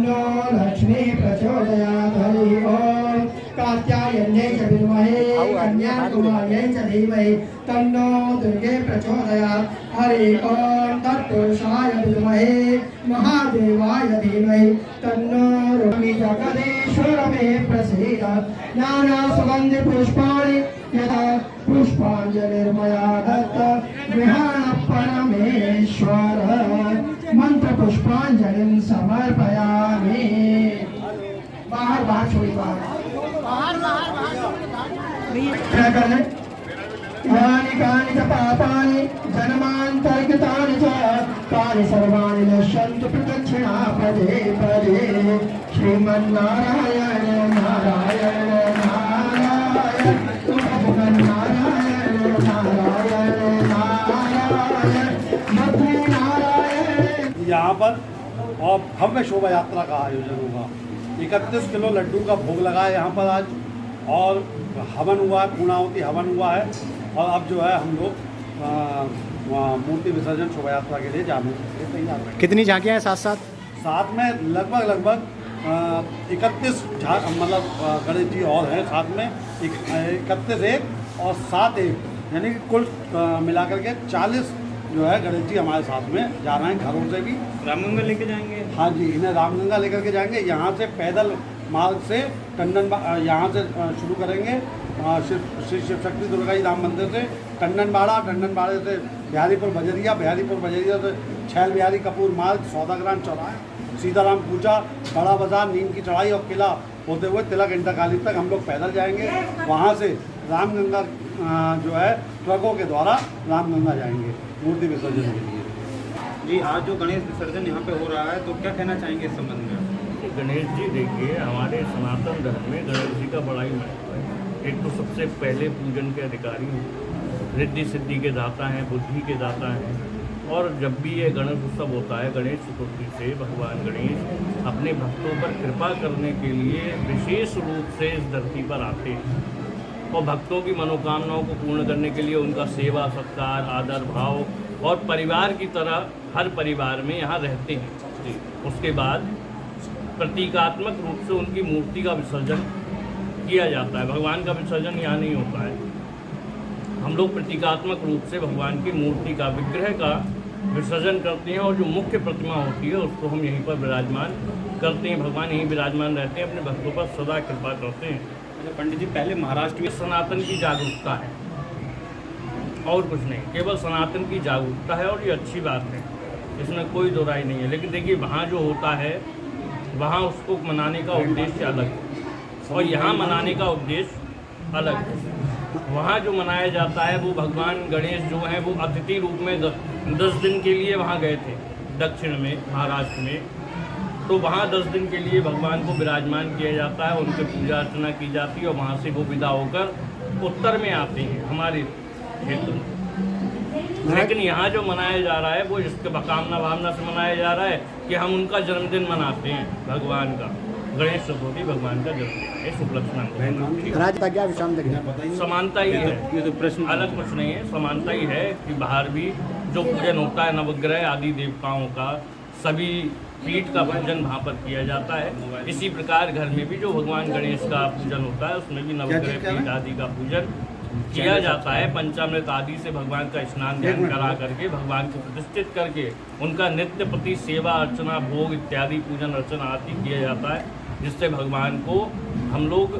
तन्नो लक्ष्मी प्रचोदयात्। हरि ओम। कात्यायन्यै च विद्महे कन्याकुमार्यै च धीमहि तन्नो दुर्गे प्रचोदयात्। हरि ओम। तत्पुरुषाय विद्महे महादेवाय धीमहि तन्नो रुक्मी। जगदीश्वर मे प्रसीद। नाना सुगंधि पुष्पाणि यथा पुष्पांजलिर्मया दत्त गृहाणपणमेश्वर मंत्र पुष्पांजलिं समर्पयामि। बाहर बाहर छोड़ी बाहर क्या करने यानि कानि च पापानि जन्मान्तर्गतानि च तानि सर्वाणि नश्यन्तु प्रदक्षिणा पदे पदे। श्रीमन्नारायण नारायण नारायण नारायण नारायण नारायण नारायण। यहाँ पर और भव्य शोभा यात्रा का आयोजन होगा। 31 किलो लड्डू का भोग लगा है यहाँ पर आज, और हवन हुआ है, पूर्णाहुति हवन हुआ है। और अब जो है हम लोग मूर्ति विसर्जन शोभा यात्रा के लिए जाने के लिए तैयार हैं। कितनी झांकियाँ हैं साथ साथ? साथ में लगभग 31 मतलब गणेश जी और हैं साथ में, 31 एक और 7 एक, यानी कि कुल मिलाकर के 40 जो है गणेश जी हमारे साथ में जा रहे हैं। घरों से भी रामगंगा लेके जाएंगे। हाँ जी, इन्हें रामगंगा लेकर के जाएंगे। यहाँ से पैदल मार्ग से यहाँ से शुरू करेंगे श्री शिव शक्ति दुर्गा जी धाम मंदिर से टंडनबाड़ा से बिहारीपुर बजरिया से छैल बिहारी कपूर मार्ग, सौदाग्राम चौराहा, सीताराम पूजा, बड़ा बाजार, नीम की चढ़ाई और किला होते हुए तिलक इंटरकाली तक हम लोग पैदल जाएंगे। वहाँ से रामगंगा जो है ट्रकों के द्वारा रामगंगा जाएंगे मूर्ति विसर्जन के लिए। जी, आज जो गणेश विसर्जन यहाँ पे हो रहा है, तो क्या कहना चाहेंगे इस संबंध में? गणेश जी देखिए, हमारे सनातन धर्म में गणेश जी का बड़ा ही महत्व है। एक तो सबसे पहले पूजन के अधिकारी हैं, रिद्धि सिद्धि के दाता हैं, बुद्धि के दाता हैं। और जब भी ये गणेश उत्सव होता है, गणेश चतुर्थी से भगवान गणेश अपने भक्तों पर कृपा करने के लिए विशेष रूप से इस धरती पर आते हैं और भक्तों की मनोकामनाओं को पूर्ण करने के लिए उनका सेवा सत्कार आदर भाव और परिवार की तरह हर परिवार में यहाँ रहते हैं। उसके बाद प्रतीकात्मक रूप से उनकी मूर्ति का विसर्जन किया जाता है। भगवान का विसर्जन यहाँ नहीं होता है। हम लोग प्रतीकात्मक रूप से भगवान की मूर्ति का विग्रह का विसर्जन करते हैं और जो मुख्य प्रतिमा होती है उसको हम यहीं पर विराजमान करते हैं। भगवान यहीं विराजमान रहते हैं, अपने भक्तों पर सदा कृपा करते हैं। पंडित जी, पहले महाराष्ट्र में सनातन की जागरूकता है और कुछ नहीं, केवल सनातन की जागरूकता है और ये अच्छी बात है, इसमें कोई दो राय नहीं है। लेकिन देखिए, वहाँ जो होता है वहाँ उसको मनाने का उद्देश्य अलग है और यहाँ मनाने का उद्देश्य अलग है। वहाँ जो मनाया जाता है वो भगवान गणेश जो हैं वो अतिथि रूप में 10 दिन के लिए वहाँ गए थे दक्षिण में, महाराष्ट्र में। तो वहाँ 10 दिन के लिए भगवान को विराजमान किया जाता है, उनकी पूजा अर्चना की जाती है और वहाँ से वो विदा होकर उत्तर में आते हैं हमारे क्षेत्र में। लेकिन यहाँ जो मनाया जा रहा है वो इसके कामना भावना से मनाया जा रहा है कि हम उनका जन्मदिन मनाते हैं भगवान का। गणेश चतुर्थी भगवान का जन्मदिन है, सुलक्षणा समानता ही है, ये तो प्रश्न अलग कुछ नहीं है। समानता ही है कि बाहर भी जो पूजन होता है नवग्रह आदि देवताओं का, सभी पीठ का पूजन वहाँ पर किया जाता है। इसी प्रकार घर में भी जो भगवान गणेश का पूजन होता है उसमें भी नवग्रह पीठ आदि का पूजन किया जाता है। पंचामृत आदि से भगवान का स्नान ध्यान करा करके भगवान को प्रतिष्ठित करके उनका नित्य प्रति सेवा अर्चना भोग इत्यादि पूजन अर्चना आदि किया जाता है, जिससे भगवान को हम लोग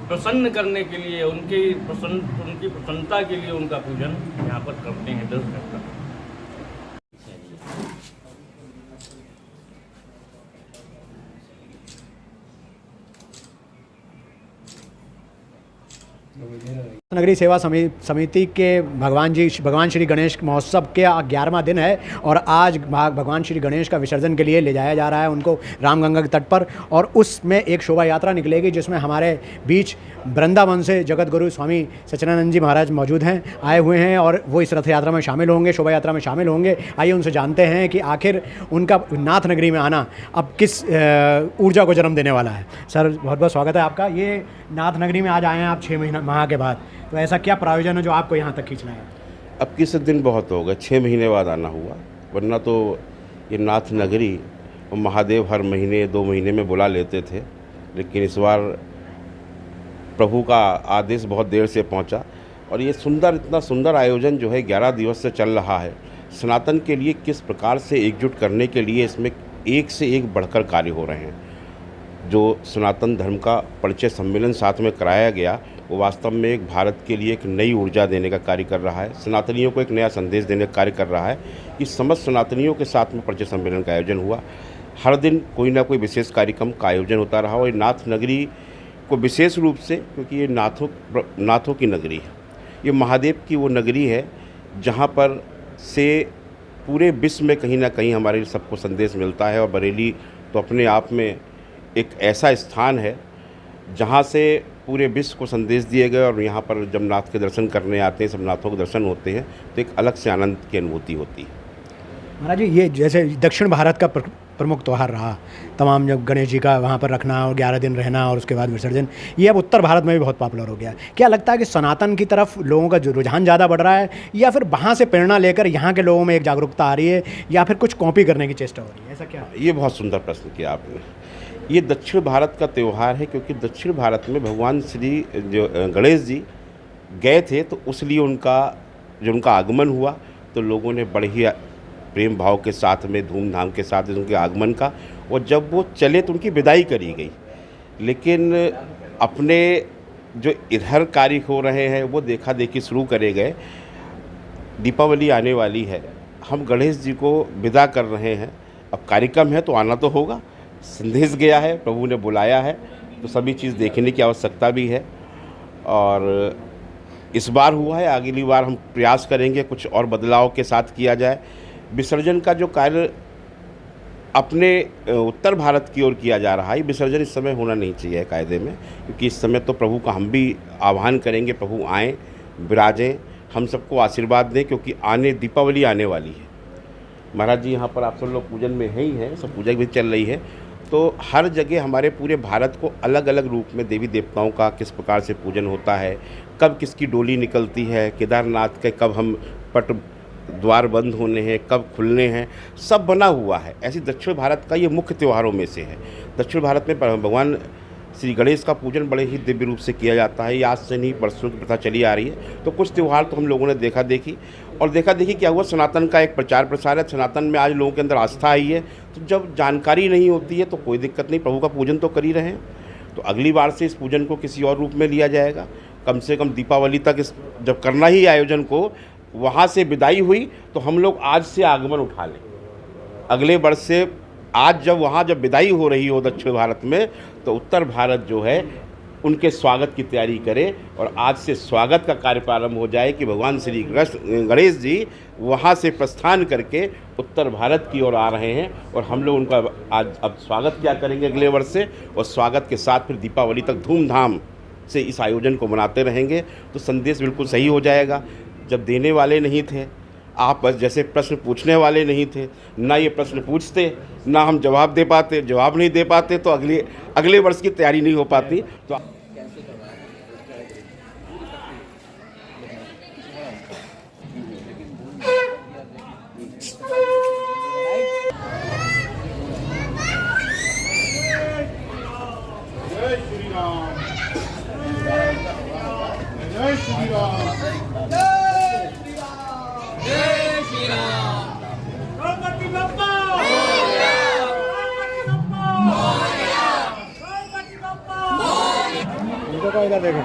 प्रसन्न करने के लिए उनकी प्रसन्नता के लिए उनका पूजन यहाँ पर करते हैं 10 दिन तक। नगरी सेवा समिति के भगवान श्री गणेश महोत्सव के 11वां दिन है और आज भगवान श्री गणेश का विसर्जन के लिए ले जाया जा रहा है उनको रामगंगा के तट पर। और उसमें एक शोभा यात्रा निकलेगी जिसमें हमारे बीच वृंदावन से जगत गुरु स्वामी सच्चिदानंद जी महाराज मौजूद हैं, आए हुए हैं और वो इस रथ यात्रा में शामिल होंगे, शोभा यात्रा में शामिल होंगे। आइए उनसे जानते हैं कि आखिर उनका नाथ नगरी में आना अब किस ऊर्जा को जन्म देने वाला है। सर, बहुत बहुत स्वागत है आपका। ये नाथ नगरी में आज आए हैं आप 6 माह के बाद, तो ऐसा क्या प्रायोजन है जो आपको यहाँ तक खींचना है? अब किस दिन बहुत हो गए, 6 महीने बाद आना हुआ, वरना तो ये नाथ नगरी महादेव हर महीने 2 महीने में बुला लेते थे, लेकिन इस बार प्रभु का आदेश बहुत देर से पहुंचा और ये इतना सुंदर आयोजन जो है 11 दिवस से चल रहा है, सनातन के लिए किस प्रकार से एकजुट करने के लिए इसमें एक से एक बढ़कर कार्य हो रहे हैं। जो सनातन धर्म का परिचय सम्मेलन साथ में कराया गया वो वास्तव में एक भारत के लिए एक नई ऊर्जा देने का कार्य कर रहा है, सनातनियों को एक नया संदेश देने का कार्य कर रहा है कि समस्त सनातनियों के साथ में परिचय सम्मेलन का आयोजन हुआ। हर दिन कोई ना कोई विशेष कार्यक्रम का आयोजन होता रहा और नाथ नगरी को विशेष रूप से, क्योंकि ये नाथों की नगरी है, ये महादेव की वो नगरी है जहाँ पर से पूरे विश्व में कहीं ना कहीं हमारे सबको संदेश मिलता है। और बरेली तो अपने आप में एक ऐसा स्थान है जहाँ से पूरे विश्व को संदेश दिए गए और यहाँ पर जब नाथ के दर्शन करने आते हैं, सब नाथों के दर्शन होते हैं तो एक अलग से आनंद की अनुभूति होती है। महाराज जी, ये जैसे दक्षिण भारत का प्रमुख त्यौहार रहा, तमाम जब गणेश जी का वहाँ पर रखना और 11 दिन रहना और उसके बाद विसर्जन, ये अब उत्तर भारत में भी बहुत पॉपुलर हो गया। क्या लगता है कि सनातन की तरफ लोगों का जो रुझान ज़्यादा बढ़ रहा है, या फिर वहाँ से प्रेरणा लेकर यहाँ के लोगों में एक जागरूकता आ रही है, या फिर कुछ कॉपी करने की चेष्टा हो रही है, ऐसा क्या? ये बहुत सुंदर प्रश्न किया आपने। ये दक्षिण भारत का त्यौहार है क्योंकि दक्षिण भारत में भगवान श्री जो गणेश जी गए थे तो उसलिए उनका आगमन हुआ तो लोगों ने बड़े ही प्रेम भाव के साथ में, धूमधाम के साथ उनके आगमन का, और जब वो चले तो उनकी विदाई करी गई। लेकिन अपने जो इधर कार्य हो रहे हैं वो देखा देखी शुरू करे गए। दीपावली आने वाली है, हम गणेश जी को विदा कर रहे हैं, अब कार्यक्रम है तो आना तो होगा, संदेश गया है, प्रभु ने बुलाया है तो सभी चीज़ देखने की आवश्यकता भी है। और इस बार हुआ है, अगली बार हम प्रयास करेंगे कुछ और बदलाव के साथ किया जाए। विसर्जन का जो कार्य अपने उत्तर भारत की ओर किया जा रहा है, विसर्जन इस समय होना नहीं चाहिए कायदे में, क्योंकि इस समय तो प्रभु का हम भी आह्वान करेंगे, प्रभु आएँ, विराजें, हम सबको आशीर्वाद दें, क्योंकि दीपावली आने वाली है। महाराज जी यहाँ पर आप सब लोग पूजन में है ही हैं, सब पूजा भी चल रही है, तो हर जगह हमारे पूरे भारत को अलग अलग रूप में देवी देवताओं का किस प्रकार से पूजन होता है, कब किसकी डोली निकलती है, केदारनाथ के कब हम पट द्वार बंद होने हैं, कब खुलने हैं, सब बना हुआ है। ऐसी दक्षिण भारत का ये मुख्य त्योहारों में से है। दक्षिण भारत में भगवान श्री गणेश का पूजन बड़े ही दिव्य रूप से किया जाता है। ये आज से नहीं, बरसों की प्रथा चली आ रही है। तो कुछ त्यौहार तो हम लोगों ने देखा देखी क्या हुआ, सनातन का एक प्रचार प्रसार है, सनातन में आज लोगों के अंदर आस्था आई है। तो जब जानकारी नहीं होती है तो कोई दिक्कत नहीं, प्रभु का पूजन तो कर ही रहे हैं। तो अगली बार से इस पूजन को किसी और रूप में लिया जाएगा। कम से कम दीपावली तक इस जब करना ही आयोजन को, वहाँ से विदाई हुई तो हम लोग आज से आगमन उठा लें। अगले वर्ष से आज जब विदाई हो रही हो दक्षिण भारत में, तो उत्तर भारत जो है उनके स्वागत की तैयारी करे और आज से स्वागत का कार्य प्रारंभ हो जाए कि भगवान श्री गणेश जी वहाँ से प्रस्थान करके उत्तर भारत की ओर आ रहे हैं और हम लोग उनका आज अब स्वागत क्या करेंगे अगले वर्ष से, और स्वागत के साथ फिर दीपावली तक धूमधाम से इस आयोजन को मनाते रहेंगे। तो संदेश बिल्कुल सही हो जाएगा। जब देने वाले नहीं थे, आप बस जैसे प्रश्न पूछने वाले नहीं थे, ना ये प्रश्न पूछते, ना हम जवाब नहीं दे पाते तो अगले वर्ष की तैयारी नहीं हो पाती। तो इधर देखो,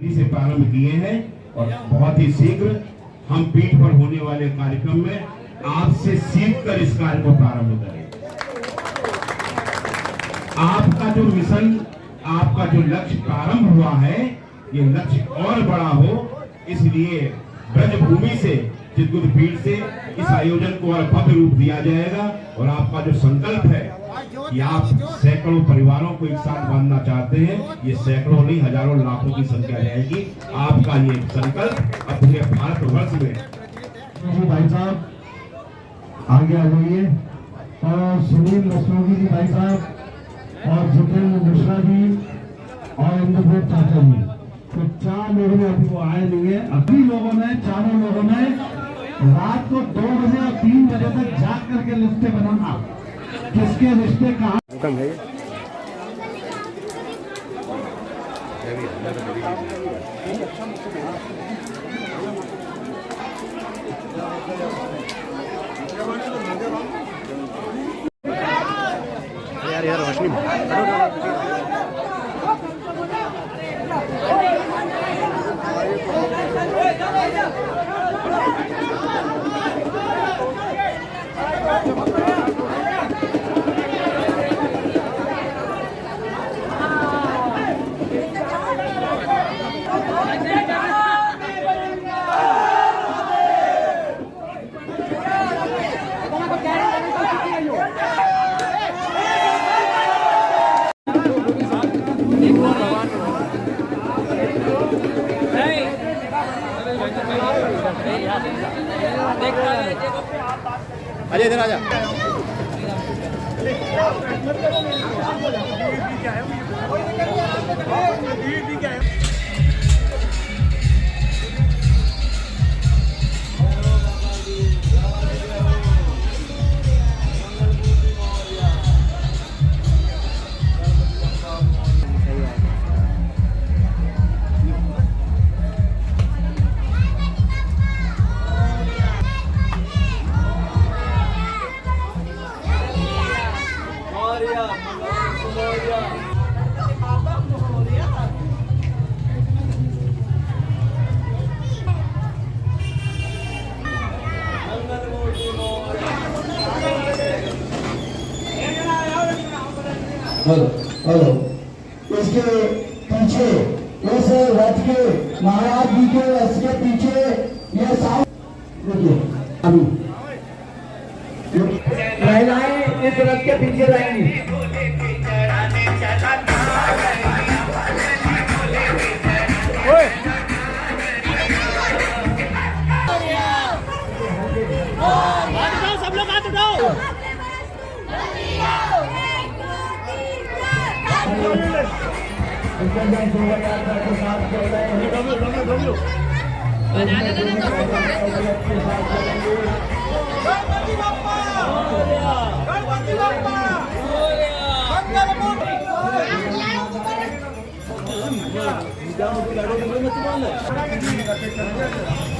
से प्रारंभ किए हैं और बहुत ही शीघ्र हम पीठ पर होने वाले कार्यक्रम में आपसे सीख कर इस कार्य को प्रारंभ करें। आपका जो मिशन, आपका जो लक्ष्य प्रारंभ हुआ है, ये लक्ष्य और बड़ा हो, इसलिए ब्रजभूमि से, चित्रकूट पीठ से इस आयोजन को और भव्य रूप दिया जाएगा। और आपका जो संकल्प है कि आप सैकड़ों परिवारों को एक साथ बांधना चाहते हैं, ये सैकड़ों नहीं, हजारों लाखों की संख्या रहेगी। आपका ये संकल्प अपने भारतवर्ष में। भाई साहब आगे आ जाइए। और सुनील रस्तोगी जी भाई साहब और जितेंद्र मिश्रा जी और इंद्रजीत चाचा जी, तो 4 लोगों ने अभी वो आए नहीं है। अभी लोगों ने, चारों लोगों ने रात को 2 बजे और 3 बजे तक जाग करके लिस्टें बनाना, किसके रिश्ते कहाँ यार रोशनी अजय इधर आजा। हेलो, इसके पीछे इस रथ के महाराज जी के रथ के पीछे ये महिलाएं इस रथ के पीछे रहेंगी। सब लोग हाथ उठाओ। गणपति